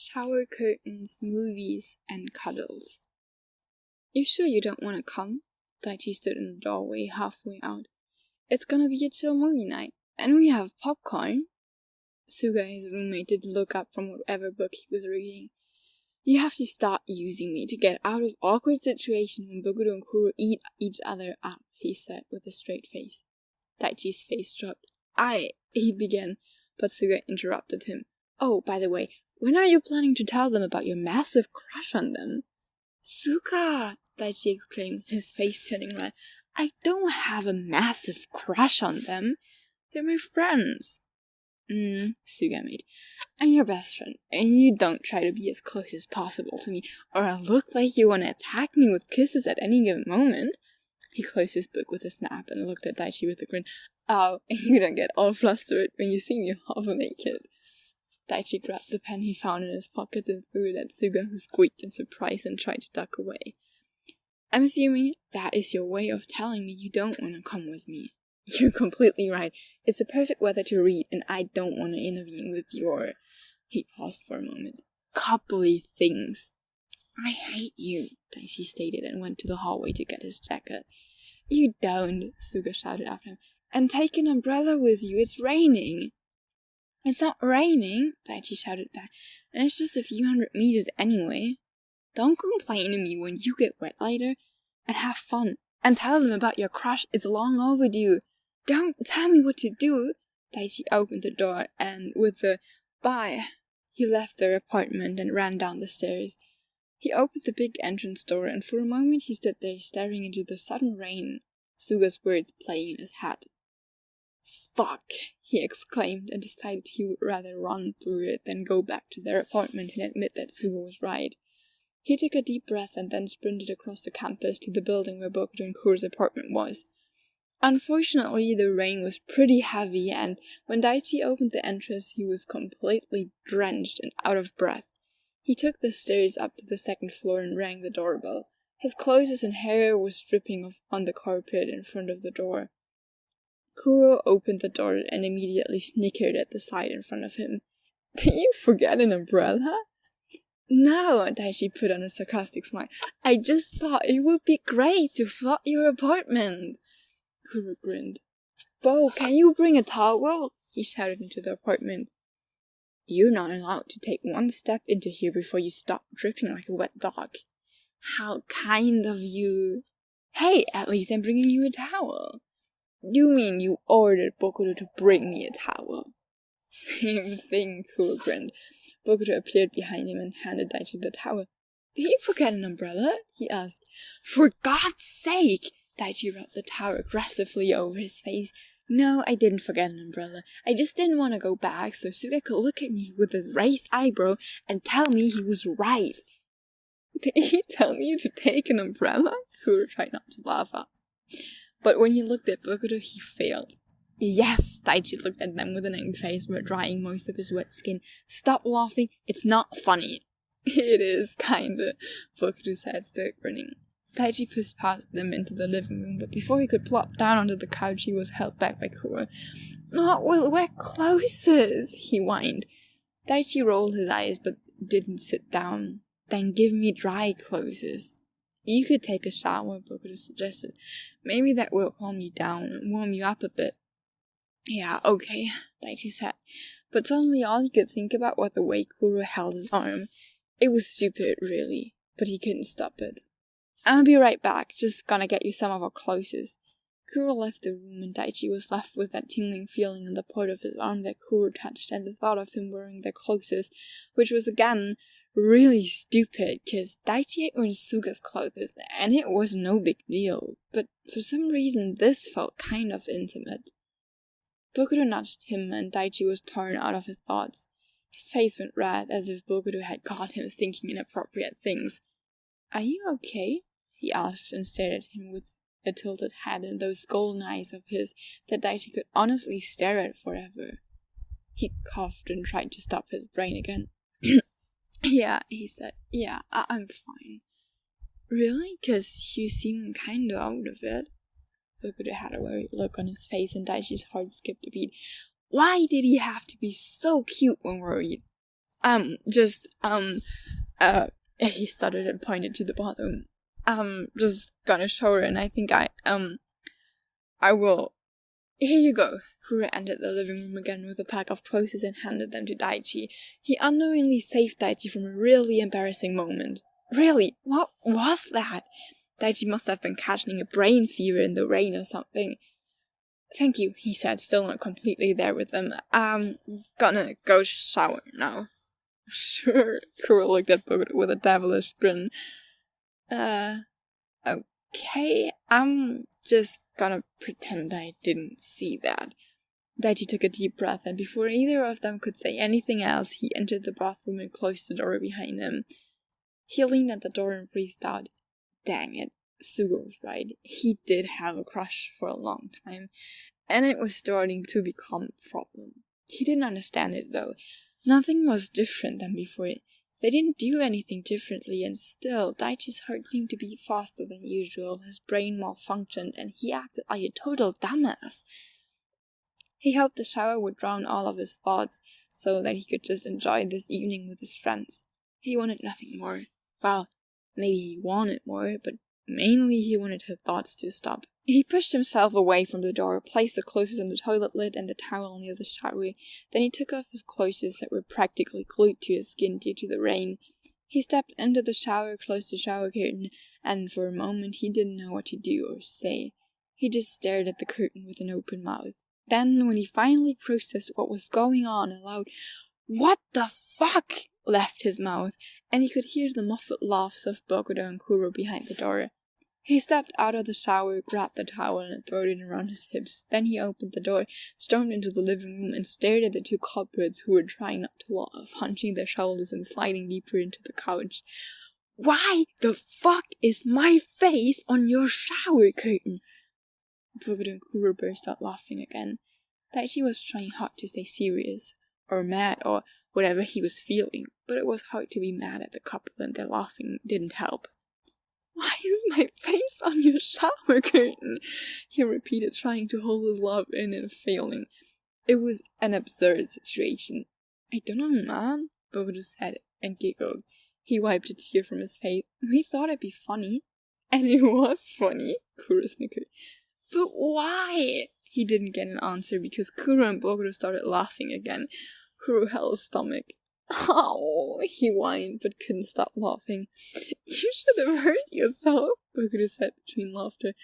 shower curtains, movies, and cuddles. You sure you don't want to come? Daichi stood in the doorway halfway out. It's gonna be a chill movie night, and we have popcorn. Suga, his roommate, did look up from whatever book he was reading. You have to start using me to get out of awkward situations when Bokuto and Kuroo eat each other up, he said with a straight face. Daichi's face dropped. He began, but Suga interrupted him. Oh, by the way, when are you planning to tell them about your massive crush on them? Suga, Daichi exclaimed, his face turning red. I don't have a massive crush on them. They're my friends. Suga made. I'm your best friend, and you don't try to be as close as possible to me, or I'll look like you want to attack me with kisses at any given moment. He closed his book with a snap and looked at Daichi with a grin. Oh, you don't get all flustered when you see me half naked. Daichi grabbed the pen he found in his pocket and threw it at Suga, who squeaked in surprise and tried to duck away. I'm assuming that is your way of telling me you don't want to come with me. You're completely right. It's the perfect weather to read, and I don't want to intervene with your... He paused for a moment. Coupley things. I hate you, Daichi stated and went to the hallway to get his jacket. You don't, Suga shouted after him. And take an umbrella with you, it's raining. It's not raining, Daichi shouted back, and it's just a few 100 meters anyway. Don't complain to me when you get wet later, and have fun, and tell them about your crush, it's long overdue. Don't tell me what to do. Daichi opened the door, and with a bye, he left their apartment and ran down the stairs. He opened the big entrance door, and for a moment he stood there staring into the sudden rain, Suga's words playing in his head. Fuck, he exclaimed, and decided he would rather run through it than go back to their apartment and admit that Suga was right. He took a deep breath and then sprinted across the campus to the building where Bokuto and Kuroo's apartment was. Unfortunately, the rain was pretty heavy, and when Daichi opened the entrance, he was completely drenched and out of breath. He took the stairs up to the second floor and rang the doorbell. His clothes and hair was dripping on the carpet in front of the door. Kuroo opened the door and immediately snickered at the sight in front of him. Did you forget an umbrella? No, Daichi put on a sarcastic smile. I just thought it would be great to flood your apartment. Kuroo grinned. Bo, can you bring a towel? He shouted into the apartment. You're not allowed to take one step into here before you stop dripping like a wet dog. How kind of you. Hey, at least I'm bringing you a towel. You mean you ordered Bokuto to bring me a towel? Same thing, Kuroo grinned. Bokuto appeared behind him and handed Daichi the towel. Did you forget an umbrella? He asked. For God's sake! Daichi rubbed the towel aggressively over his face. No, I didn't forget an umbrella. I just didn't want to go back so Suga could look at me with his raised eyebrow and tell me he was right. Did he tell you to take an umbrella? Kuroo tried not to laugh up. But when he looked at Bokuto, he failed. Yes, Daichi looked at them with an angry face while drying most of his wet skin. Stop laughing, it's not funny. It is, kinda, Bokuto said, still grinning. Daichi pushed past them into the living room, but before he could plop down onto the couch, he was held back by Kuroo. Not with wet clothes, he whined. Daichi rolled his eyes, but didn't sit down. Then give me dry clothes. You could take a shower, Bokuto suggested. Maybe that will calm you down and warm you up a bit. Yeah, okay, Daichi said. But suddenly all he could think about was the way Kuroo held his arm. It was stupid, really, but he couldn't stop it. I'll be right back, just gonna get you some of our clothes. Kuroo left the room and Daichi was left with that tingling feeling in the part of his arm that Kuroo touched and the thought of him wearing their clothes, which was again really stupid, cause Daichi had worn Suga's clothes and it was no big deal, but for some reason this felt kind of intimate. Bokuto nudged him and Daichi was torn out of his thoughts. His face went red as if Bokuto had caught him thinking inappropriate things. Are you okay? He asked and stared at him with a tilted head and those golden eyes of his that Daichi could honestly stare at forever. He coughed and tried to stop his brain again. Yeah, he said. Yeah, I'm fine. Really? 'Cause you seem kinda out of it. Bokuto had a worried look on his face and Daichi's heart skipped a beat. Why did he have to be so cute when worried? he stuttered and pointed to the bathroom. Just gonna shower, and I think I will. Here you go. Kuroo entered the living room again with a pack of clothes and handed them to Daichi. He unknowingly saved Daichi from a really embarrassing moment. Really? What was that? Daichi must have been catching a brain fever in the rain or something. Thank you, he said, still not completely there with them. Gonna go shower now. Sure. Kuroo looked at Bokuto with a devilish grin. Okay, I'm just gonna pretend I didn't see that. Daichi took a deep breath, and before either of them could say anything else, he entered the bathroom and closed the door behind him. He leaned at the door and breathed out. Dang it, Sugo was right. He did have a crush for a long time, and it was starting to become a problem. He didn't understand it, though. Nothing was different than before. They didn't do anything differently, and still, Daichi's heart seemed to beat faster than usual. His brain malfunctioned, and he acted like a total dumbass. He hoped the shower would drown all of his thoughts, so that he could just enjoy this evening with his friends. He wanted nothing more. Well, maybe he wanted more, but mainly he wanted his thoughts to stop. He pushed himself away from the door, placed the clothes on the toilet lid and the towel near the shower. Then he took off his clothes that were practically glued to his skin due to the rain. He stepped into the shower, closed the shower curtain, and for a moment he didn't know what to do or say. He just stared at the curtain with an open mouth. Then, when he finally processed what was going on, a loud, "What the fuck?" left his mouth, and he could hear the muffled laughs of Bokuto and Kuroo behind the door. He stepped out of the shower, grabbed the towel, and threw it around his hips. Then he opened the door, stormed into the living room, and stared at the two culprits who were trying not to laugh, hunching their shoulders and sliding deeper into the couch. "Why the fuck is my face on your shower curtain?" Bokuto and Kuroo burst out laughing again. Daichi was trying hard to stay serious, or mad, or whatever he was feeling, but it was hard to be mad at the couple, and their laughing didn't help. "Why is my face on your shower curtain?" he repeated, trying to hold his laugh in and failing. It was an absurd situation. "I don't know, man," Bokuto said and giggled. He wiped a tear from his face. "We thought it'd be funny." "And it was funny," Kuroo snickered. "But why?" He didn't get an answer because Kuroo and Bokuto started laughing again. Kuroo held his stomach. "Oh," he whined, but couldn't stop laughing. "You should have hurt yourself," Bokuto said between laughter.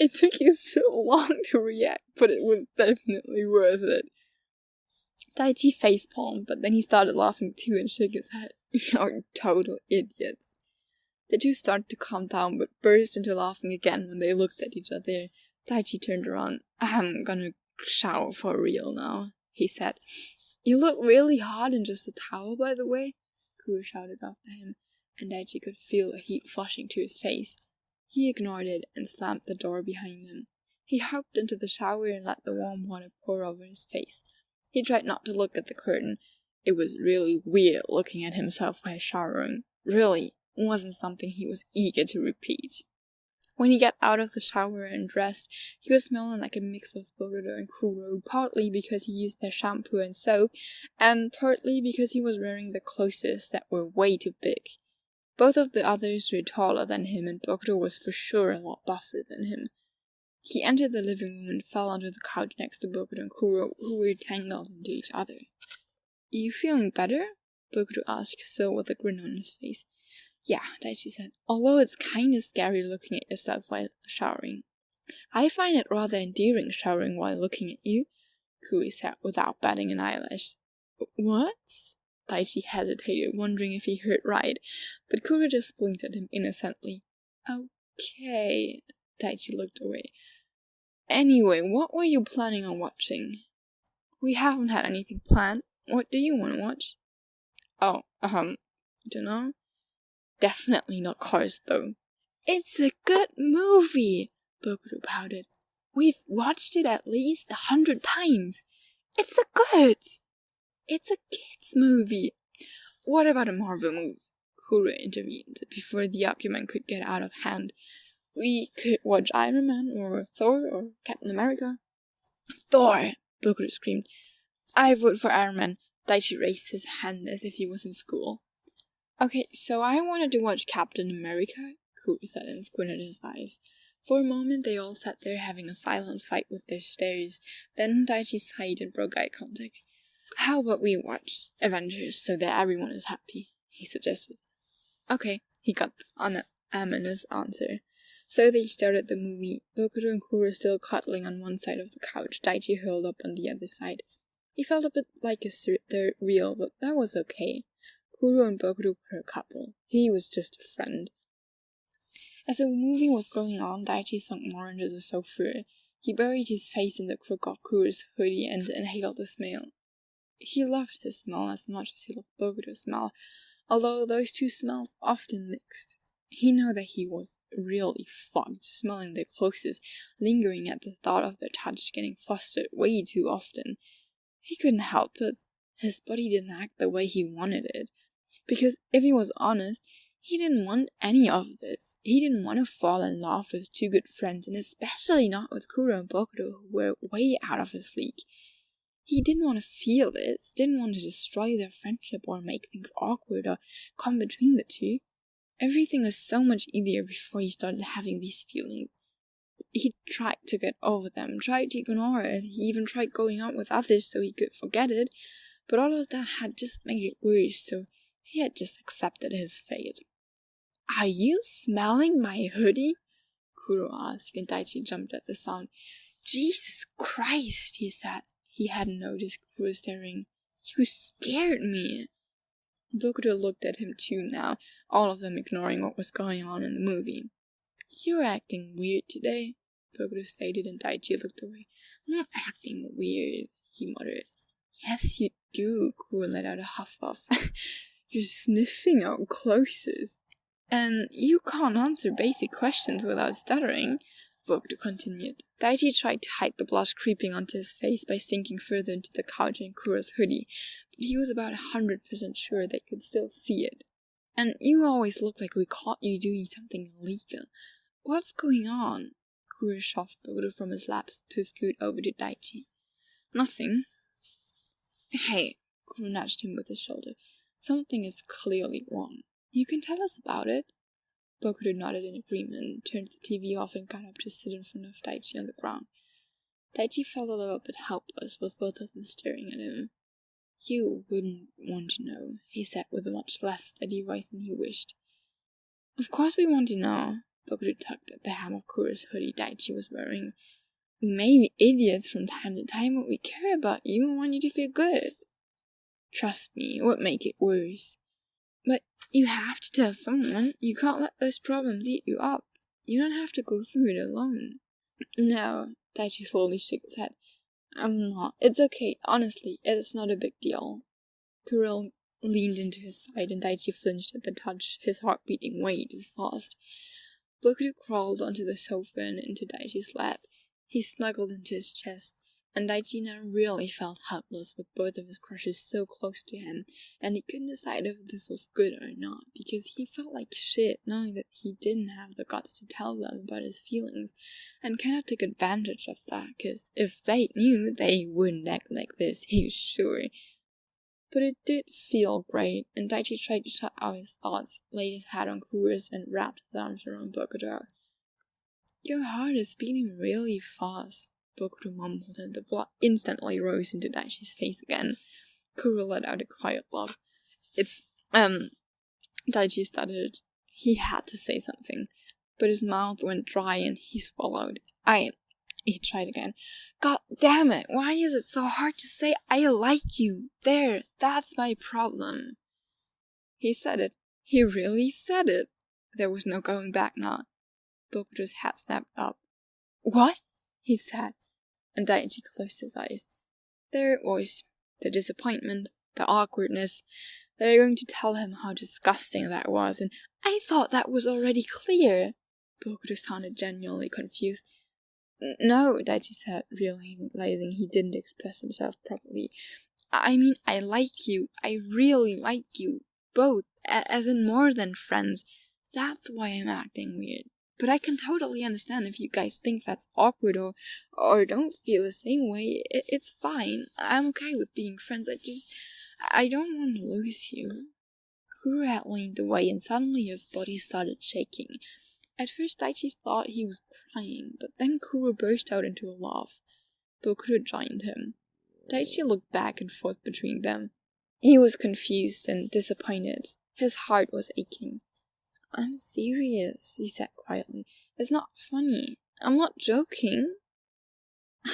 "It took you so long to react, but it was definitely worth it." Daichi facepalmed, but then he started laughing too and shook his head. "You're total idiots." The two started to calm down, but burst into laughing again when they looked at each other. Daichi turned around. "I'm gonna shower for real now," he said. "You look really hot in just a towel, by the way," Kuroo shouted after him, and Daichi could feel a heat flushing to his face. He ignored it and slammed the door behind him. He hopped into the shower and let the warm water pour over his face. He tried not to look at the curtain. It was really weird looking at himself while showering. Really, it wasn't something he was eager to repeat. When he got out of the shower and dressed, he was smelling like a mix of Bokuto and Kuroo, partly because he used their shampoo and soap, and partly because he was wearing the clothes that were way too big. Both of the others were taller than him, and Bokuto was for sure a lot buffer than him. He entered the living room and fell onto the couch next to Bokuto and Kuroo, who were tangled into each other. "You feeling better?" Bokuto asked, still with a grin on his face. "Yeah," Daichi said, "although it's kinda scary looking at yourself while showering." "I find it rather endearing showering while looking at you," Kuroo said without batting an eyelash. "What?" Daichi hesitated, wondering if he heard right, but Kuroo just blinked at him innocently. "Okay." Daichi looked away. "Anyway, what were you planning on watching?" "We haven't had anything planned. What do you want to watch?" "Oh, dunno." "Definitely not Cars, though." "It's a good movie," Bokuto pouted. "We've watched it at least 100 times. It's a kid's movie." "What about a Marvel movie?" Kuroo intervened before the argument could get out of hand. "We could watch Iron Man, or Thor, or Captain America." "Thor!" Bokuto screamed. "I vote for Iron Man. Daichi raised his hand as if he was in school. Okay, so I wanted to watch Captain America, Kuroo said and squinted his eyes. For a moment they all sat there having a silent fight with their stares. Then Daichi sighed and broke eye contact. How about we watch Avengers so that everyone is happy, he suggested. Okay, he got an ominous answer. So they started the movie, Bokuto and Kuroo still cuddling on one side of the couch, Daichi hurled up on the other side. He felt a bit like a third wheel, but that was okay. Kuroo and Bokuto were a couple. He was just a friend. As the movie was going on, Daichi sunk more into the sofa. He buried his face in the crook of Kuroo's hoodie and inhaled the smell. He loved his smell as much as he loved Bokuto's smell, although those two smells often mixed. He knew that he was really fucked, smelling their clothes, lingering at the thought of their touch, getting flustered way too often. He couldn't help it. His body didn't act the way he wanted it. Because if he was honest, he didn't want any of this. He didn't want to fall in love with two good friends, and especially not with Kuroo and Bokuto, who were way out of his league. He didn't want to feel this, didn't want to destroy their friendship or make things awkward or come between the two. Everything was so much easier before he started having these feelings. He tried to get over them, tried to ignore it, he even tried going out with others so he could forget it, but all of that had just made it worse, so he had just accepted his fate. Are you smelling my hoodie? Kuroo asked, and Daichi jumped at the sound. Jesus Christ, he said. He hadn't noticed Kuroo staring. You scared me. Bokuto looked at him too now, all of them ignoring what was going on in the movie. You're acting weird today, Bokuto stated, and Daichi looked away. I'm not acting weird, he muttered. Yes, you do, Kuroo let out a huff. You're sniffing our clothes. And you can't answer basic questions without stuttering, Bokuto continued. Daichi tried to hide the blush creeping onto his face by sinking further into the couch in Kuroo's hoodie, but he was about 100% sure they could still see it. And you always look like we caught you doing something illegal. What's going on? Kuroo shoved Bokuto from his lap to scoot over to Daichi. Nothing. Hey, Kuroo nudged him with his shoulder. Something is clearly wrong. You can tell us about it. Bokuto nodded in agreement, turned the TV off and got up to sit in front of Daichi on the ground. Daichi felt a little bit helpless with both of them staring at him. You wouldn't want to know, he said with a much less steady voice than he wished. Of course we want to know, Bokuto tugged at the hem of Kuroo's hoodie Daichi was wearing. We may be idiots from time to time, but we care about you and want you to feel good. Trust me, it would make it worse. But you have to tell someone. You can't let those problems eat you up. You don't have to go through it alone. No, Daichi slowly shook his head. I'm not. It's okay. Honestly, it's not a big deal. Kuroo leaned into his side and Daichi flinched at the touch, his heart beating way too fast. Bokuto crawled onto the sofa and into Daichi's lap. He snuggled into his chest, and Daichi now really felt helpless with both of his crushes so close to him, and he couldn't decide if this was good or not, because he felt like shit knowing that he didn't have the guts to tell them about his feelings, and kind of took advantage of that, because if they knew, they wouldn't act like this, he was sure. But it did feel great, and Daichi tried to shut out his thoughts, laid his head on Kuroo's, and wrapped his arms around Bokuto. Your heart is beating really fast, Bokuto mumbled, and the blood instantly rose into Daichi's face again. Kuroo let out a quiet laugh. Daichi stuttered. He had to say something, but his mouth went dry and he swallowed. He tried again. God damn it, why is it so hard to say I like you? There, that's my problem. He said it. He really said it. There was no going back now. Bokuto's head snapped up. What? He said, and Daichi closed his eyes. There it was. The disappointment, the awkwardness. They were going to tell him how disgusting that was, and I thought that was already clear. Bokuto sounded genuinely confused. No, Daichi said, realizing he didn't express himself properly. I mean, I like you. I really like you. Both. As in more than friends. That's why I'm acting weird. But I can totally understand if you guys think that's awkward or don't feel the same way. It's fine. I'm okay with being friends. I don't want to lose you. Kuroo had leaned away and suddenly his body started shaking. At first Daichi thought he was crying, but then Kuroo burst out into a laugh. Bokuto joined him. Daichi looked back and forth between them. He was confused and disappointed. His heart was aching. I'm serious, he said quietly. It's not funny. I'm not joking.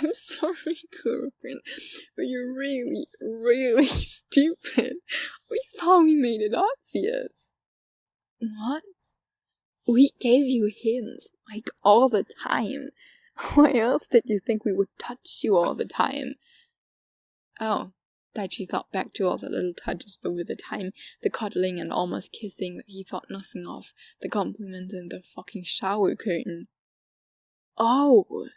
I'm sorry, Kuroo, but you're really, really stupid. We thought we made it obvious. What? We gave you hints, like, all the time. Why else did you think we would touch you all the time? Oh, Daichi thought back to all the little touches over the time, the cuddling and almost kissing that he thought nothing of, the compliments and the fucking shower curtain. Oh,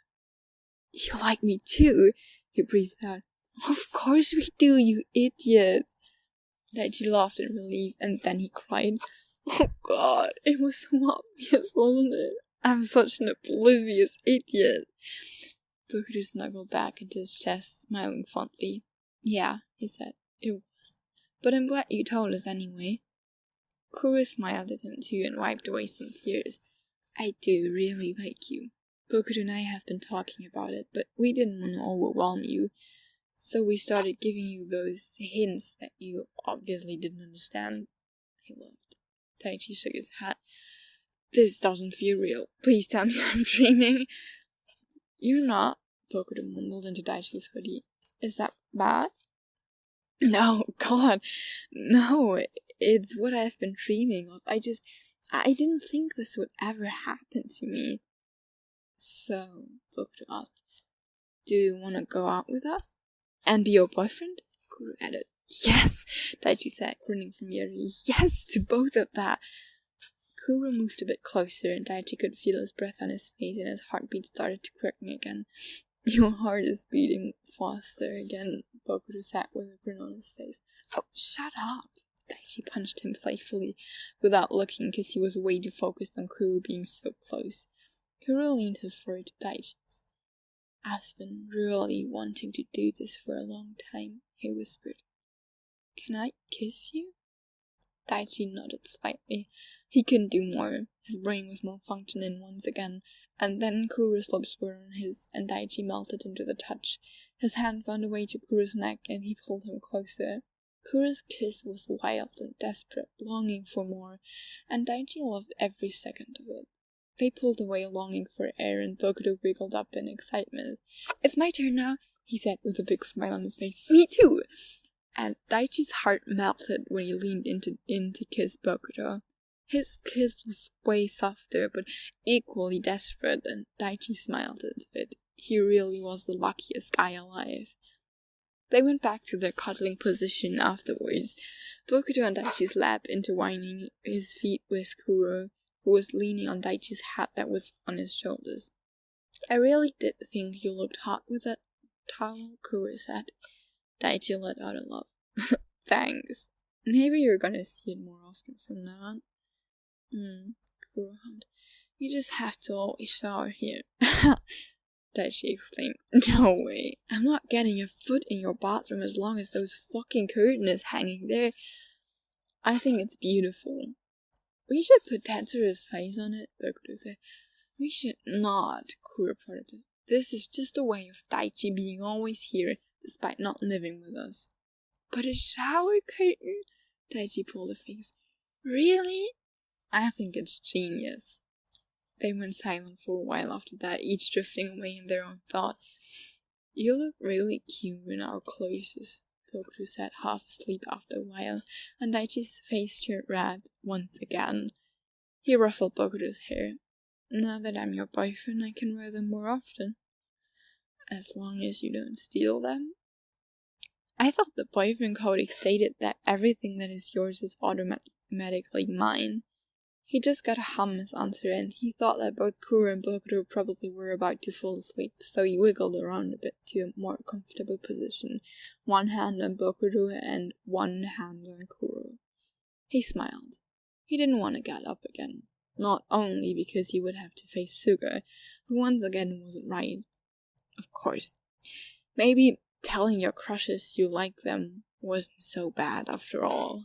you like me too? He breathed out. Of course we do, you idiot. Daichi laughed in relief, and then he cried. Oh god, it was so obvious, wasn't it? I'm such an oblivious idiot. Bokuto snuggled back into his chest, smiling fondly. Yeah, he said, it was. But I'm glad you told us anyway. Kuroo smiled at him too and wiped away some tears. I do really like you. Bokuto and I have been talking about it, but we didn't want to overwhelm you. So we started giving you those hints that you obviously didn't understand. He laughed. Daichi shook his head. This doesn't feel real. Please tell me I'm dreaming. You're not, Bokuto mumbled into Daichi's hoodie. Is that bad? No, God, no, it's what I've been dreaming of. I didn't think this would ever happen to me. So, Bokuto asked, do you want to go out with us? And be your boyfriend? Kuroo added. Yes, Daichi said, grinning from ear to ear. Yes, to both of that. Kuroo moved a bit closer, and Daichi could feel his breath on his face, and his heartbeat started to quicken again. Your heart is beating faster again, Bokuto said with a grin on his face. Oh, shut up! Daichi punched him playfully, without looking, because he was way too focused on Kuroo being so close. Kuroo leaned his forehead to Daichi's. I've been really wanting to do this for a long time, he whispered. Can I kiss you? Daichi nodded slightly. He couldn't do more. His brain was malfunctioning once again, and then Kuroo's lips were on his, and Daichi melted into the touch. His hand found a way to Kuroo's neck, and he pulled him closer. Kuroo's kiss was wild and desperate, longing for more, and Daichi loved every second of it. They pulled away, longing for air, and Bokuto wiggled up in excitement. It's my turn now, he said with a big smile on his face. Me too! And Daichi's heart melted when he leaned in to kiss Bokuto. His kiss was way softer, but equally desperate, and Daichi smiled into it. He really was the luckiest guy alive. They went back to their cuddling position afterwards, Bokuto on Daichi's lap, intertwining his feet with Kuroo, who was leaning on Daichi's hat that was on his shoulders. I really did think you looked hot with that towel, Kuroo said. Daichi let out a laugh. Thanks. Maybe you're gonna see it more often from now on. Kuroo hummed. You just have to always shower here. Daichi exclaimed. No way. I'm not getting a foot in your bathroom as long as those fucking curtain is hanging there. I think it's beautiful. We should put Tetsura's face on it, Bokuto said. We should not, Kuroo protested. This is just a way of Daichi being always here, despite not living with us. But a shower curtain? Daichi pulled a face. Really? I think it's genius. They went silent for a while after that, each drifting away in their own thought. You look really cute in our clothes, Bokuto said, half asleep after a while, and Daichi's face turned red once again. He ruffled Bokuto's hair. Now that I'm your boyfriend, I can wear them more often. As long as you don't steal them. I thought the boyfriend codex stated that everything that is yours is automatically mine. He just got a hummus answer, and he thought that both Kuroo and Bokuto probably were about to fall asleep, so he wiggled around a bit to a more comfortable position, one hand on Bokuto and one hand on Kuroo. He smiled. He didn't want to get up again, not only because he would have to face Suga, who once again wasn't right. Of course. Maybe telling your crushes you like them wasn't so bad after all.